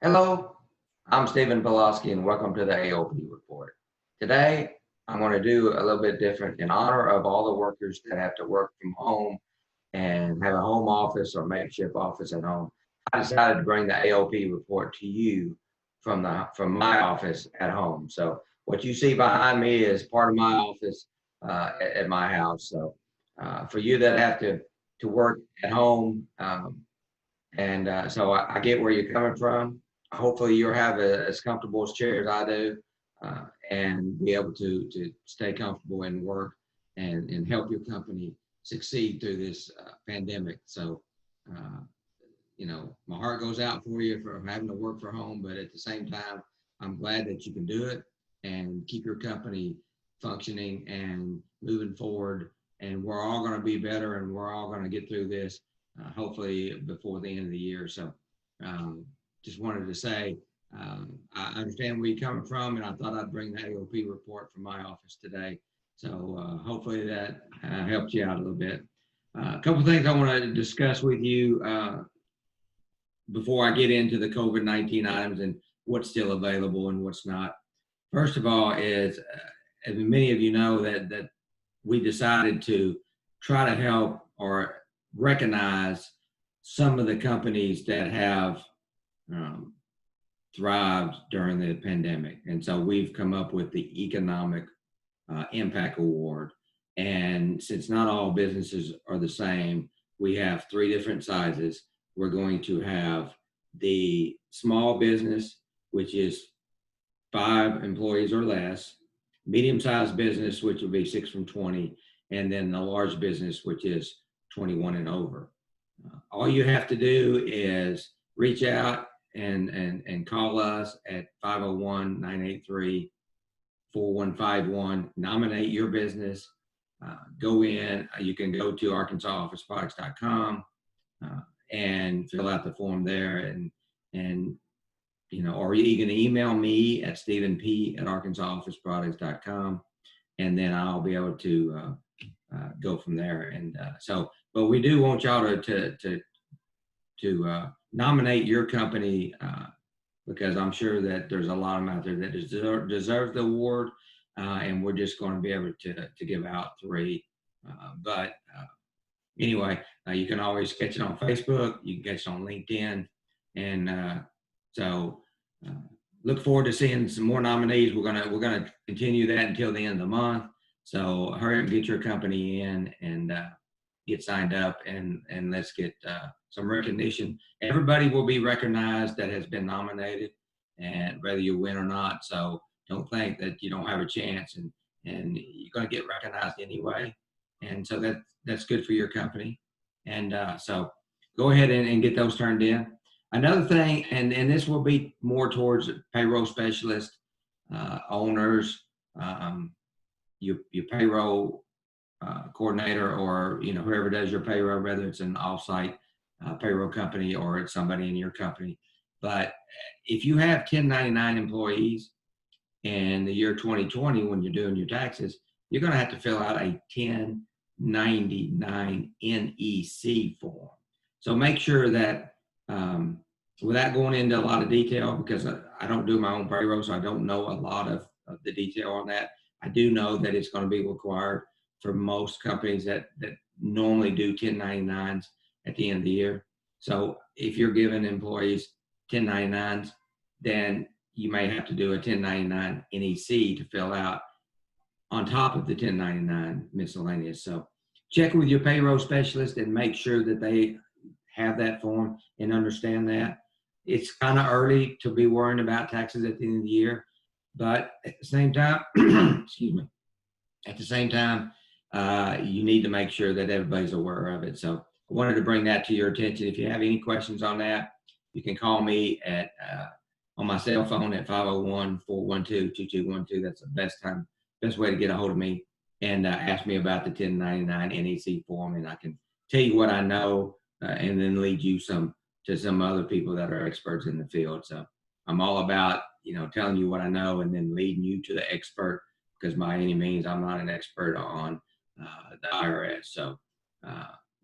Hello, I'm Stephen Pulaski and welcome to the AOP Report. Today, I'm going to do a little bit different in honor of all the workers that have to work from home and have a home office or makeshift office at home. I decided to bring the AOP report to you from my office at home. So what you see behind me is part of my office at my house. So for you that have to work at home, so I get where you're coming from. Hopefully you'll have as comfortable as chair as I do, and be able to stay comfortable and work and help your company succeed through this pandemic. So, uh, my heart goes out for you for having to work from home, but at the same time, I'm glad that you can do it and keep your company functioning and moving forward. And we're all going to be better, and we're all going to get through this, hopefully before the end of the year. So, um, just wanted to say, I understand where you're coming from, and I thought I'd bring the AOP report from my office today. So hopefully that helped you out a little bit. A couple of things I want to discuss with you before I get into the COVID-19 items and what's still available and what's not. First of all, is as many of you know that we decided to try to help or recognize some of the companies that have um, thrived during the pandemic. And so we've come up with the Economic Impact Award. And since not all businesses are the same, we have three different sizes. We're going to have the small business, which is 5 employees or less, medium-sized business, which will be 6 from 20, and then the large business, which is 21 and over. All you have to do is reach out and call us at 501-983-4151, nominate your business, go in, you can go to arkansasofficeproducts.com and fill out the form there, and or you can email me at stephenp@arkansasofficeproducts.com, and then I'll be able to go from there. And but we do want y'all to nominate your company, because I'm sure that there's a lot of them out there that deserve the award, and we're just going to be able to give out 3. But anyway, you can always catch it on Facebook. You can catch it on LinkedIn, and so look forward to seeing some more nominees. We're gonna continue that until the end of the month. So hurry up and get your company in and get signed up, and let's get some recognition. Everybody will be recognized that has been nominated, and whether you win or not. So don't think that you don't have a chance, and you're going to get recognized anyway. And so that's good for your company. And so go ahead and get those turned in. Another thing, and this will be more towards payroll specialists, owners, your payroll coordinator, or whoever does your payroll, whether it's an offsite payroll company or it's somebody in your company. But if you have 1099 employees in the year 2020, when you're doing your taxes, you're going to have to fill out a 1099 NEC form. So make sure that, without going into a lot of detail, because I don't do my own payroll, so I don't know a lot of the detail on that. I do know that it's going to be required for most companies that normally do 1099s at the end of the year. So if you're giving employees 1099s, then you may have to do a 1099 NEC to fill out on top of the 1099 miscellaneous. So check with your payroll specialist and make sure that they have that form and understand that. It's kind of early to be worrying about taxes at the end of the year, but at the same time, excuse me, at the same time, you need to make sure that everybody's aware of it. So I wanted to bring that to your attention. If you have any questions on that, you can call me at on my cell phone at 501-412-2212. That's the best way to get a hold of me, and ask me about the 1099 NEC form, and I can tell you what I know, and then lead you to some other people that are experts in the field. So I'm all about telling you what I know and then leading you to the expert, because by any means I'm not an expert on the IRS. So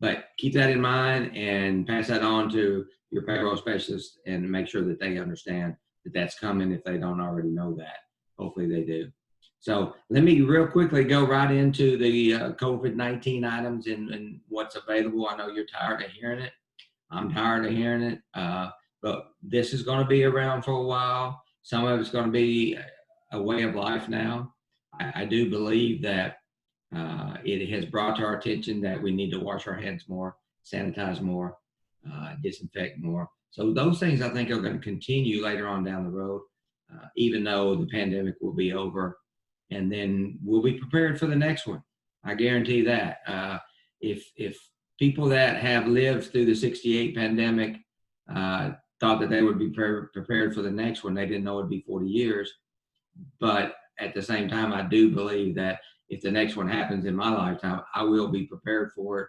But keep that in mind and pass that on to your payroll specialist and make sure that they understand that that's coming if they don't already know that. Hopefully they do. So let me real quickly go right into the COVID-19 items and what's available. I know you're tired of hearing it. I'm tired of hearing it. But this is going to be around for a while. Some of it's going to be a way of life now. I do believe that it has brought to our attention that we need to wash our hands more, sanitize more, disinfect more. So those things I think are going to continue later on down the road, even though the pandemic will be over, and then we'll be prepared for the next one. I guarantee that. If people that have lived through the '68 pandemic thought that they would be prepared for the next one, they didn't know it'd be 40 years. But at the same time, I do believe that if the next one happens in my lifetime, I will be prepared for it.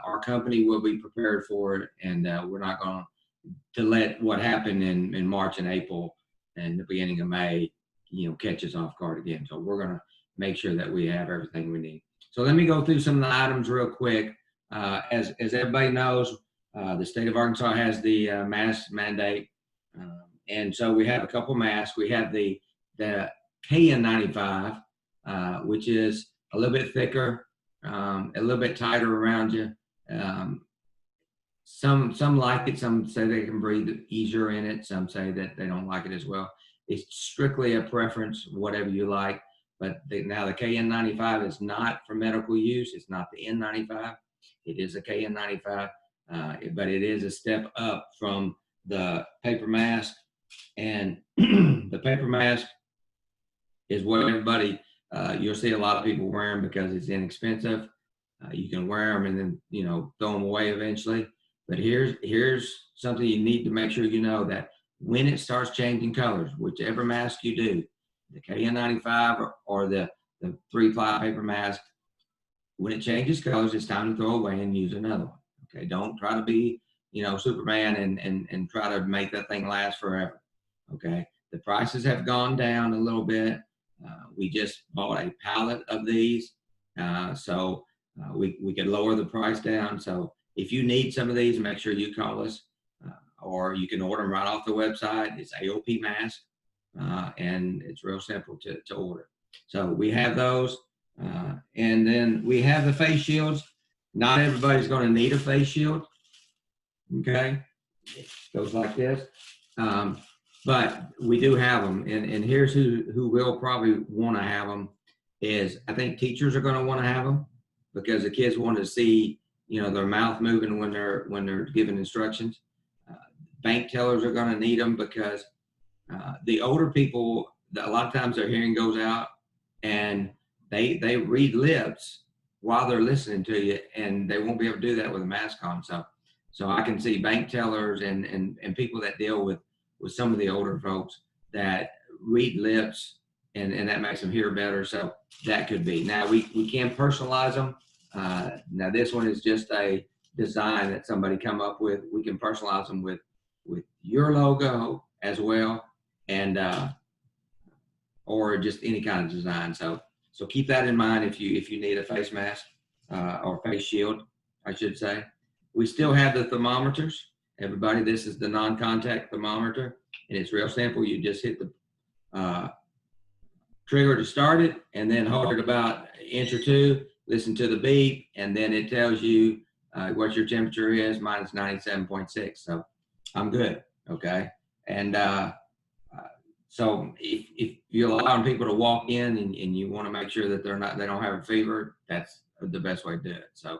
Our company will be prepared for it, and we're not going to let what happened in March and April and the beginning of May, catch us off guard again. So we're going to make sure that we have everything we need. So let me go through some of the items real quick. As everybody knows, the state of Arkansas has the mask mandate, and so we have a couple masks. We have the KN95, which is a little bit thicker, a little bit tighter around you. Some like it. Some say they can breathe easier in it. Some say that they don't like it as well. It's strictly a preference, whatever you like. But now the KN95 is not for medical use. It's not the N95. It is a KN95, but it is a step up from the paper mask. And the paper mask is what everybody, you'll see a lot of people wearing because it's inexpensive. You can wear them and then, throw them away eventually. But here's something you need to make sure you know, that when it starts changing colors, whichever mask you do, the KN95 or the 3-ply paper mask, when it changes colors, it's time to throw away and use another one. Okay, don't try to be, Superman and try to make that thing last forever. Okay, the prices have gone down a little bit. We just bought a pallet of these, so we could lower the price down. So if you need some of these, make sure you call us, or you can order them right off the website. It's AOP mask, and it's real simple to order. So we have those, and then we have the face shields. Not everybody's going to need a face shield. Okay, it goes like this. But we do have them, and here's who will probably want to have them is, I think teachers are going to want to have them because the kids want to see, their mouth moving when they're giving instructions. Bank tellers are going to need them because the older people, a lot of times their hearing goes out and they read lips while they're listening to you, and they won't be able to do that with a mask on. So I can see bank tellers and people that deal with some of the older folks that read lips, and that makes them hear better. So that could be. Now we can personalize them. Now this one is just a design that somebody come up with. We can personalize them with your logo as well, and or just any kind of design. So keep that in mind if you need a face mask or face shield, I should say. We still have the thermometers. Everybody, this is the non-contact thermometer, and it's real simple. You just hit the trigger to start it, and then hold it about an inch or two, listen to the beep, and then it tells you what your temperature is, minus 97.6. So I'm good, okay? And so if you're allowing people to walk in and you want to make sure that they don't have a fever, that's the best way to do it. So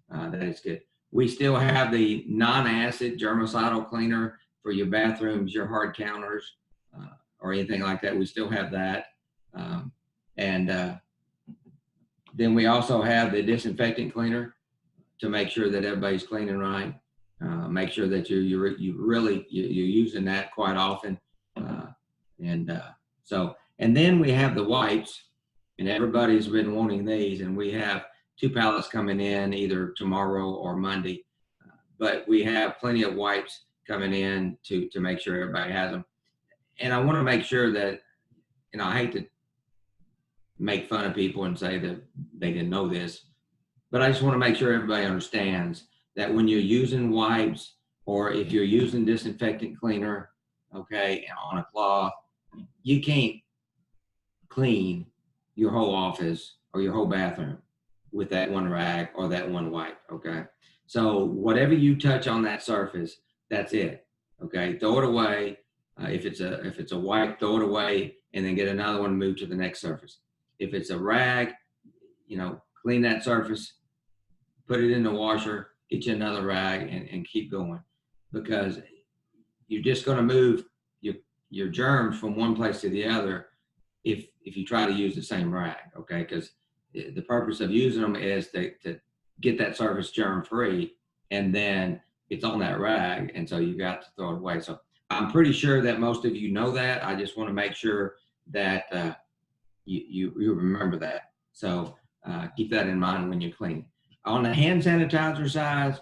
that is good. We still have the non-acid germicidal cleaner for your bathrooms, your hard counters, or anything like that. We still have that. And then we also have the disinfectant cleaner to make sure that everybody's cleaning right. Make sure that you're using that quite often. And then we have the wipes, and everybody's been wanting these, and we have 2 pallets coming in either tomorrow or Monday. But we have plenty of wipes coming in to make sure everybody has them. And I want to make sure that, I hate to make fun of people and say that they didn't know this, But I just want to make sure everybody understands that when you're using wipes or if you're using disinfectant cleaner, okay, on a cloth, you can't clean your whole office or your whole bathroom with that one rag or that one wipe, okay? So whatever you touch on that surface, that's it, okay? Throw it away. If it's a wipe, throw it away and then get another one, move to the next surface. If it's a rag, clean that surface, put it in the washer, get you another rag and keep going, because you're just going to move your germs from one place to the other if you try to use the same rag, okay? Because the purpose of using them is to get that surface germ free, and then it's on that rag, and so you got to throw it away. So I'm pretty sure that most of you know that. I just want to make sure that you remember that. So keep that in mind when you're cleaning. On the hand sanitizer side,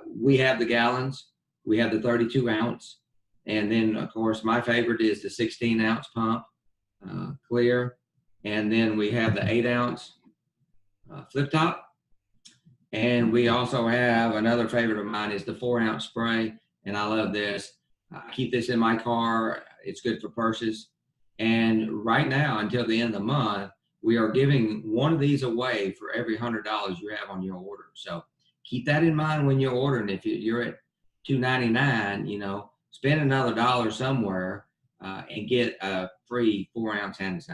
we have the gallons, we have the 32 ounce, and then of course my favorite is the 16 ounce pump, clear, and then we have the 8 ounce flip top, and we also have another favorite of mine is the 4 ounce spray, and I love this. I keep this in my car. It's good for purses, and right now until the end of the month, we are giving one of these away for every $100 you have on your order. So keep that in mind when you're ordering. If you're at $2.99, spend another $1 somewhere and get a free 4 ounce hand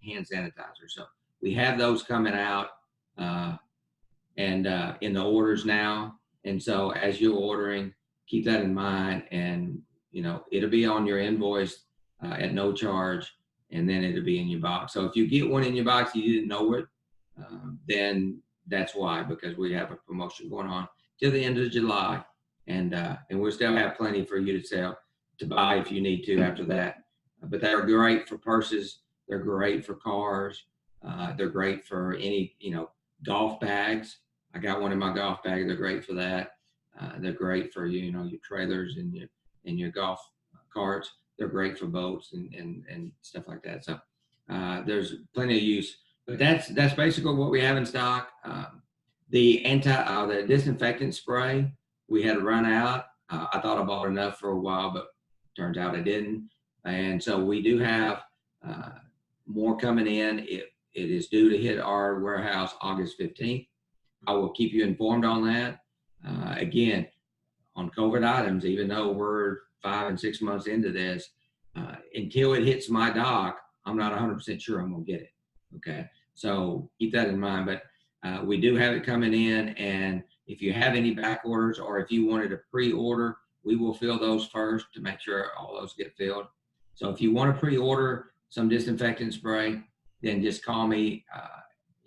sanitizer. So we have those coming out and in the orders now. And so as you're ordering, keep that in mind, and it'll be on your invoice at no charge, and then it'll be in your box. So if you get one in your box, you didn't know it, then that's why, because we have a promotion going on till the end of July, and we'll still have plenty for you to buy if you need to after that. But they're great for purses. They're great for cars. They're great for any, golf bags. I got one in my golf bag. They're great for that. They're great for, your trailers and your golf carts. They're great for boats and stuff like that. So there's plenty of use. But that's basically what we have in stock. The disinfectant spray, we had run out. I thought I bought enough for a while, but turns out I didn't. And so we do have more coming in. It is due to hit our warehouse August 15th. I will keep you informed on that. Again, on COVID items, even though we're 5 and 6 months into this, until it hits my dock, I'm not 100% sure I'm going to get it. Okay. So keep that in mind, but we do have it coming in, and if you have any back orders or if you wanted to pre-order, we will fill those first to make sure all those get filled. So if you want to pre-order some disinfectant spray, then just call me,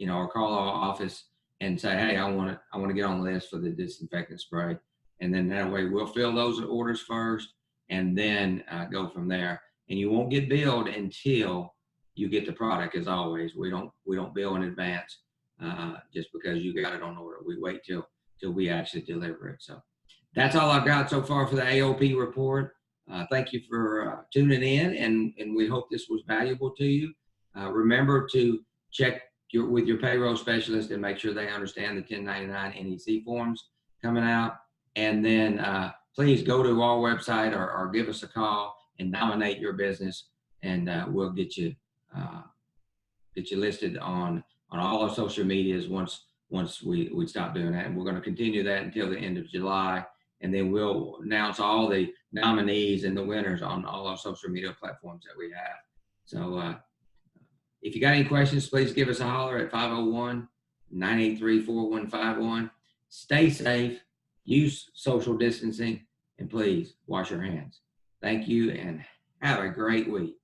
or call our office and say, hey, I want to get on the list for the disinfectant spray. And then that way we'll fill those orders first and then go from there. And you won't get billed until you get the product. As always, we don't bill in advance just because you got it on order. We wait till we actually deliver it. So that's all I've got so far for the AOP report. Thank you for tuning in, and we hope this was valuable to you. Remember to check with your payroll specialist and make sure they understand the 1099 NEC forms coming out. And then please go to our website or give us a call and nominate your business, and we'll get you listed on all our social medias once we stop doing that. And we're going to continue that until the end of July, and then we'll announce all the nominees and the winners on all our social media platforms that we have. So if you got any questions, please give us a holler at 501-983-4151. Stay safe, use social distancing, and please wash your hands. Thank you, and have a great week.